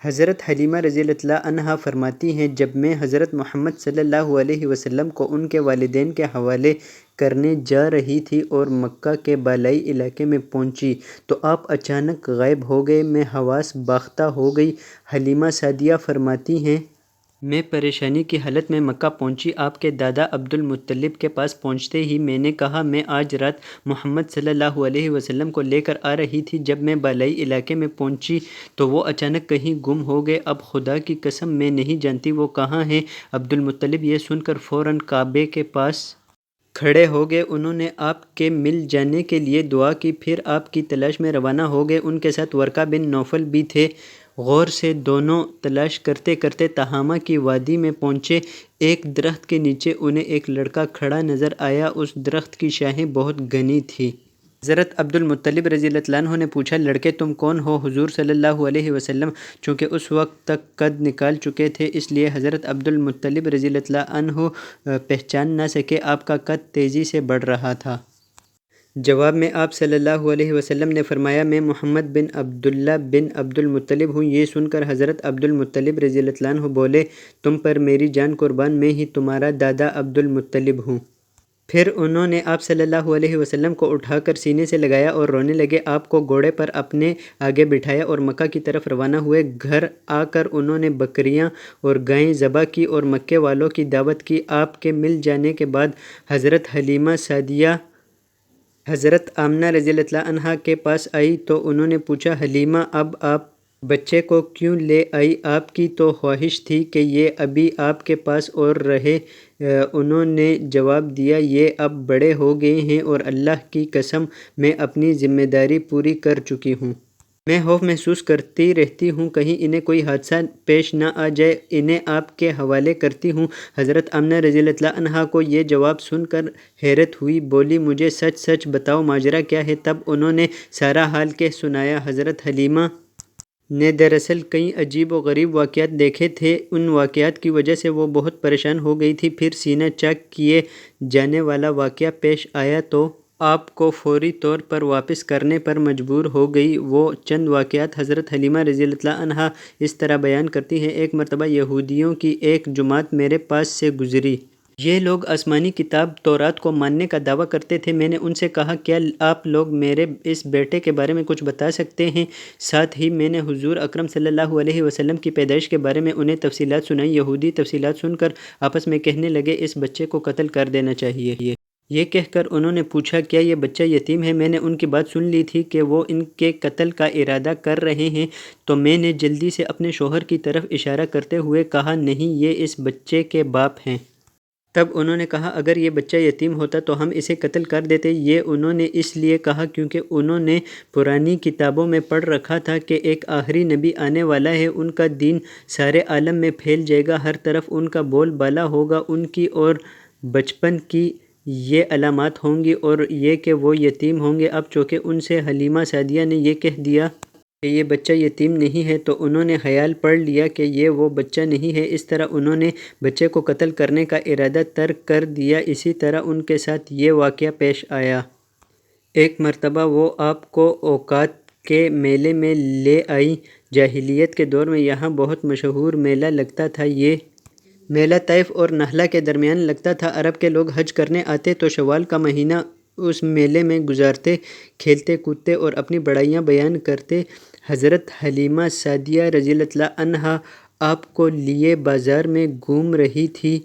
حضرت حلیمہ رضی اللہ عنہا فرماتی ہیں، جب میں حضرت محمد صلی اللہ علیہ وسلم کو ان کے والدین کے حوالے کرنے جا رہی تھی اور مکہ کے بالائی علاقے میں پہنچی تو آپ اچانک غائب ہو گئے، میں حواس باختہ ہو گئی۔ حلیمہ سعدیہ فرماتی ہیں، میں پریشانی کی حالت میں مکہ پہنچی۔ آپ کے دادا عبدالمطلب کے پاس پہنچتے ہی میں نے کہا، میں آج رات محمد صلی اللہ علیہ وسلم کو لے کر آ رہی تھی۔ جب میں بالائی علاقے میں پہنچی تو وہ اچانک کہیں گم ہو گئے۔ اب خدا کی قسم میں نہیں جانتی وہ کہاں ہیں۔ عبدالمطلب یہ سن کر فوراً کعبے کے پاس کھڑے ہو گئے۔ انہوں نے آپ کے مل جانے کے لیے دعا کی، پھر آپ کی تلاش میں روانہ ہو گئے۔ ان کے ساتھ ورقہ بن نوفل بھی تھے۔ غور سے دونوں تلاش کرتے کرتے تہامہ کی وادی میں پہنچے۔ ایک درخت کے نیچے انہیں ایک لڑکا کھڑا نظر آیا۔ اس درخت کی شاخیں بہت گھنی تھیں۔ حضرت عبدالمطلب رضی اللہ عنہ نے پوچھا، لڑکے تم کون ہو؟ حضور صلی اللہ علیہ وسلم چونکہ اس وقت تک قد نکال چکے تھے، اس لیے حضرت عبدالمطلب رضی اللہ عنہ پہچان نہ سکے۔ آپ کا قد تیزی سے بڑھ رہا تھا۔ جواب میں آپ صلی اللہ علیہ وسلم نے فرمایا، میں محمد بن عبداللہ بن عبدالمطلب ہوں۔ یہ سن کر حضرت عبدالمطلب رضی اللہ عنہ بولے، تم پر میری جان قربان، میں ہی تمہارا دادا عبدالمطلب ہوں۔ پھر انہوں نے آپ صلی اللہ علیہ وسلم کو اٹھا کر سینے سے لگایا اور رونے لگے۔ آپ کو گھوڑے پر اپنے آگے بٹھایا اور مکہ کی طرف روانہ ہوئے۔ گھر آ کر انہوں نے بکریاں اور گائیں ذبح کی اور مکے والوں کی دعوت کی۔ آپ کے مل جانے کے بعد حضرت حلیمہ سعدیہ حضرت آمنہ رضی اللہ عنہا کے پاس آئی تو انہوں نے پوچھا، حلیمہ اب آپ بچے کو کیوں لے آئی؟ آپ کی تو خواہش تھی کہ یہ ابھی آپ کے پاس اور رہے۔ انہوں نے جواب دیا، یہ اب بڑے ہو گئے ہیں اور اللہ کی قسم میں اپنی ذمہ داری پوری کر چکی ہوں۔ میں خوف محسوس کرتی رہتی ہوں کہیں انہیں کوئی حادثہ پیش نہ آ جائے، انہیں آپ کے حوالے کرتی ہوں۔ حضرت آمنہ رضی اللہ عنہا کو یہ جواب سن کر حیرت ہوئی، بولی، مجھے سچ سچ بتاؤ ماجرا کیا ہے؟ تب انہوں نے سارا حال کہہ سنایا۔ حضرت حلیمہ نے دراصل کئی عجیب و غریب واقعات دیکھے تھے، ان واقعات کی وجہ سے وہ بہت پریشان ہو گئی تھی۔ پھر سینہ چاک کیے جانے والا واقعہ پیش آیا تو آپ کو فوری طور پر واپس کرنے پر مجبور ہو گئی۔ وہ چند واقعات حضرت حلیمہ رضی اللہ عنہا اس طرح بیان کرتی ہیں، ایک مرتبہ یہودیوں کی ایک جماعت میرے پاس سے گزری۔ یہ لوگ آسمانی کتاب تورات کو ماننے کا دعویٰ کرتے تھے۔ میں نے ان سے کہا، کیا آپ لوگ میرے اس بیٹے کے بارے میں کچھ بتا سکتے ہیں؟ ساتھ ہی میں نے حضور اکرم صلی اللہ علیہ وسلم کی پیدائش کے بارے میں انہیں تفصیلات سنائیں۔ یہودی تفصیلات سن کر آپس میں کہنے لگے، اس بچے کو قتل کر دینا چاہیے۔ یہ کہہ کر انہوں نے پوچھا، کیا یہ بچہ یتیم ہے؟ میں نے ان کی بات سن لی تھی کہ وہ ان کے قتل کا ارادہ کر رہے ہیں، تو میں نے جلدی سے اپنے شوہر کی طرف اشارہ کرتے ہوئے کہا، نہیں، یہ اس بچے کے باپ ہیں۔ تب انہوں نے کہا، اگر یہ بچہ یتیم ہوتا تو ہم اسے قتل کر دیتے۔ یہ انہوں نے اس لیے کہا کیونکہ انہوں نے پرانی کتابوں میں پڑھ رکھا تھا کہ ایک آخری نبی آنے والا ہے، ان کا دین سارے عالم میں پھیل جائے گا، ہر طرف ان کا بول بالا ہوگا، ان کی اور بچپن کی یہ علامات ہوں گی اور یہ کہ وہ یتیم ہوں گے۔ اب چونکہ ان سے حلیمہ سعدیہ نے یہ کہہ دیا کہ یہ بچہ یتیم نہیں ہے تو انہوں نے خیال پڑھ لیا کہ یہ وہ بچہ نہیں ہے، اس طرح انہوں نے بچے کو قتل کرنے کا ارادہ ترک کر دیا۔ اسی طرح ان کے ساتھ یہ واقعہ پیش آیا۔ ایک مرتبہ وہ آپ کو اوقات کے میلے میں لے آئی۔ جاہلیت کے دور میں یہاں بہت مشہور میلہ لگتا تھا۔ یہ میلہ طائف اور نخلا کے درمیان لگتا تھا۔ عرب کے لوگ حج کرنے آتے تو شوال کا مہینہ اس میلے میں گزارتے، کھیلتے کودتے اور اپنی بڑائیاں بیان کرتے۔ حضرت حلیمہ سعدیہ رضی اللہ عنہا آپ کو لیے بازار میں گھوم رہی تھی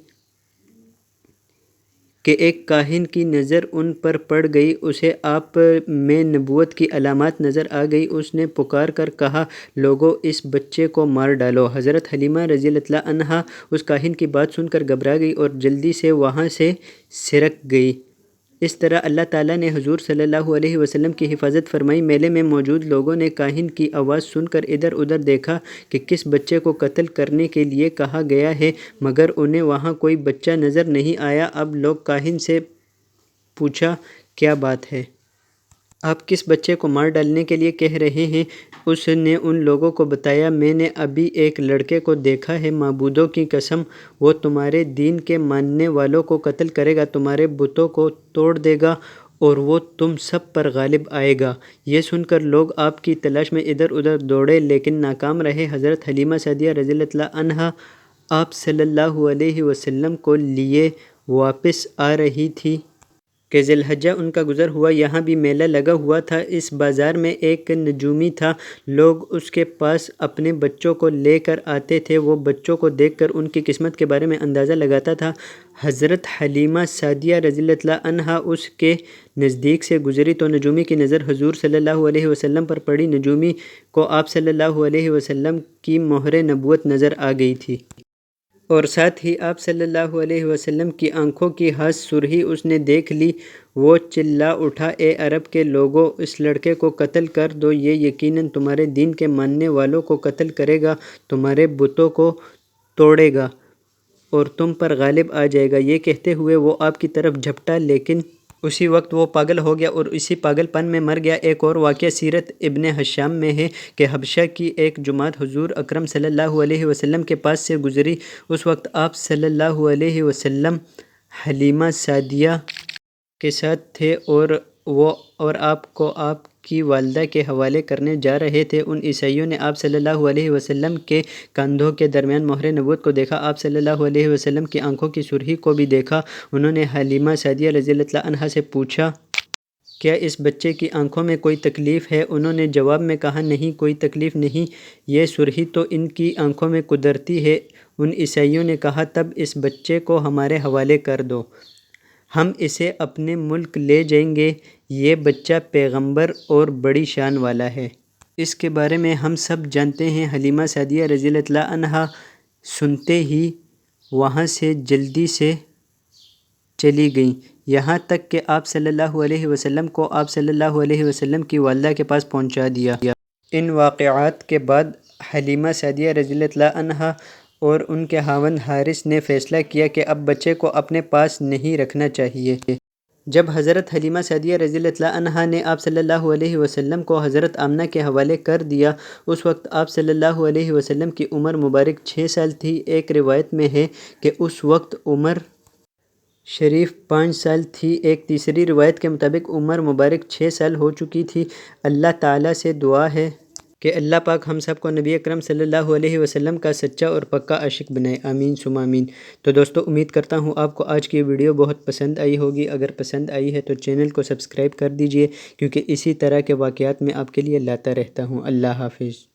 کہ ایک کاہن کی نظر ان پر پڑ گئی۔ اسے آپ میں نبوت کی علامات نظر آ گئی۔ اس نے پکار کر کہا، لوگو، اس بچے کو مار ڈالو۔ حضرت حلیمہ رضی اللہ عنہا اس کاہن کی بات سن کر گھبرا گئی اور جلدی سے وہاں سے سرک گئی۔ اس طرح اللہ تعالیٰ نے حضور صلی اللہ علیہ وسلم کی حفاظت فرمائی۔ میلے میں موجود لوگوں نے کاہن کی آواز سن کر ادھر ادھر دیکھا کہ کس بچے کو قتل کرنے کے لیے کہا گیا ہے، مگر انہیں وہاں کوئی بچہ نظر نہیں آیا۔ اب لوگ کاہن سے پوچھا، کیا بات ہے؟ آپ کس بچے کو مار ڈالنے کے لیے کہہ رہے ہیں؟ اس نے ان لوگوں کو بتایا، میں نے ابھی ایک لڑکے کو دیکھا ہے، معبودوں کی قسم وہ تمہارے دین کے ماننے والوں کو قتل کرے گا، تمہارے بتوں کو توڑ دے گا اور وہ تم سب پر غالب آئے گا۔ یہ سن کر لوگ آپ کی تلاش میں ادھر ادھر دوڑے لیکن ناکام رہے۔ حضرت حلیمہ سعدیہ رضی اللہ عنہا آپ صلی اللہ علیہ وسلم کو لیے واپس آ رہی تھی کہ ذی الحجہ ان کا گزر ہوا۔ یہاں بھی میلہ لگا ہوا تھا۔ اس بازار میں ایک نجومی تھا، لوگ اس کے پاس اپنے بچوں کو لے کر آتے تھے، وہ بچوں کو دیکھ کر ان کی قسمت کے بارے میں اندازہ لگاتا تھا۔ حضرت حلیمہ سعدیہ رضی اللہ عنہا اس کے نزدیک سے گزری تو نجومی کی نظر حضور صلی اللہ علیہ وسلم پر پڑی۔ نجومی کو آپ صلی اللہ علیہ وسلم کی مہر نبوت نظر آ گئی تھی، اور ساتھ ہی آپ صلی اللہ علیہ وسلم کی آنکھوں کی حاس سرخی اس نے دیکھ لی۔ وہ چلا اٹھا، اے عرب کے لوگو، اس لڑکے کو قتل کر دو، یہ یقیناً تمہارے دین کے ماننے والوں کو قتل کرے گا، تمہارے بتوں کو توڑے گا اور تم پر غالب آ جائے گا۔ یہ کہتے ہوئے وہ آپ کی طرف جھپٹا، لیکن اسی وقت وہ پاگل ہو گیا اور اسی پاگل پن میں مر گیا۔ ایک اور واقعہ سیرت ابن ہشام میں ہے کہ حبشہ کی ایک جماعت حضور اکرم صلی اللہ علیہ وسلم کے پاس سے گزری۔ اس وقت آپ صلی اللہ علیہ وسلم حلیمہ سعدیہ کے ساتھ تھے اور آپ کو آپ کی والدہ کے حوالے کرنے جا رہے تھے۔ ان عیسائیوں نے آپ صلی اللہ علیہ وسلم کے کندھوں کے درمیان مہر نبوت کو دیکھا، آپ صلی اللہ علیہ وسلم کی آنکھوں کی سرخی کو بھی دیکھا۔ انہوں نے حلیمہ سعدیہ رضی اللہ عنہا سے پوچھا، کیا اس بچے کی آنکھوں میں کوئی تکلیف ہے؟ انہوں نے جواب میں کہا، نہیں، کوئی تکلیف نہیں، یہ سرخی تو ان کی آنکھوں میں قدرتی ہے۔ ان عیسائیوں نے کہا، تب اس بچے کو ہمارے حوالے کر دو، ہم اسے اپنے ملک لے جائیں گے۔ یہ بچہ پیغمبر اور بڑی شان والا ہے، اس کے بارے میں ہم سب جانتے ہیں۔ حلیمہ سعدیہ رضی اللہ عنہا سنتے ہی وہاں سے جلدی سے چلی گئیں، یہاں تک کہ آپ صلی اللہ علیہ وسلم کو آپ صلی اللہ علیہ وسلم کی والدہ کے پاس پہنچا دیا۔ ان واقعات کے بعد حلیمہ سعدیہ رضی اللہ عنہا اور ان کے خاوند حارث نے فیصلہ کیا کہ اب بچے کو اپنے پاس نہیں رکھنا چاہیے۔ جب حضرت حلیمہ سعدیہ رضی اللہ عنہا نے آپ صلی اللہ علیہ وسلم کو حضرت آمنہ کے حوالے کر دیا، اس وقت آپ صلی اللہ علیہ وسلم کی عمر مبارک 6 سال تھی۔ ایک روایت میں ہے کہ اس وقت عمر شریف 5 سال تھی، ایک تیسری روایت کے مطابق عمر مبارک 6 سال ہو چکی تھی۔ اللہ تعالیٰ سے دعا ہے کہ اللہ پاک ہم سب کو نبی اکرم صلی اللہ علیہ وسلم کا سچا اور پکا عاشق بنائے، آمین ثم آمین۔ تو دوستو، امید کرتا ہوں آپ کو آج کی ویڈیو بہت پسند آئی ہوگی۔ اگر پسند آئی ہے تو چینل کو سبسکرائب کر دیجئے، کیونکہ اسی طرح کے واقعات میں آپ کے لیے لاتا رہتا ہوں۔ اللہ حافظ۔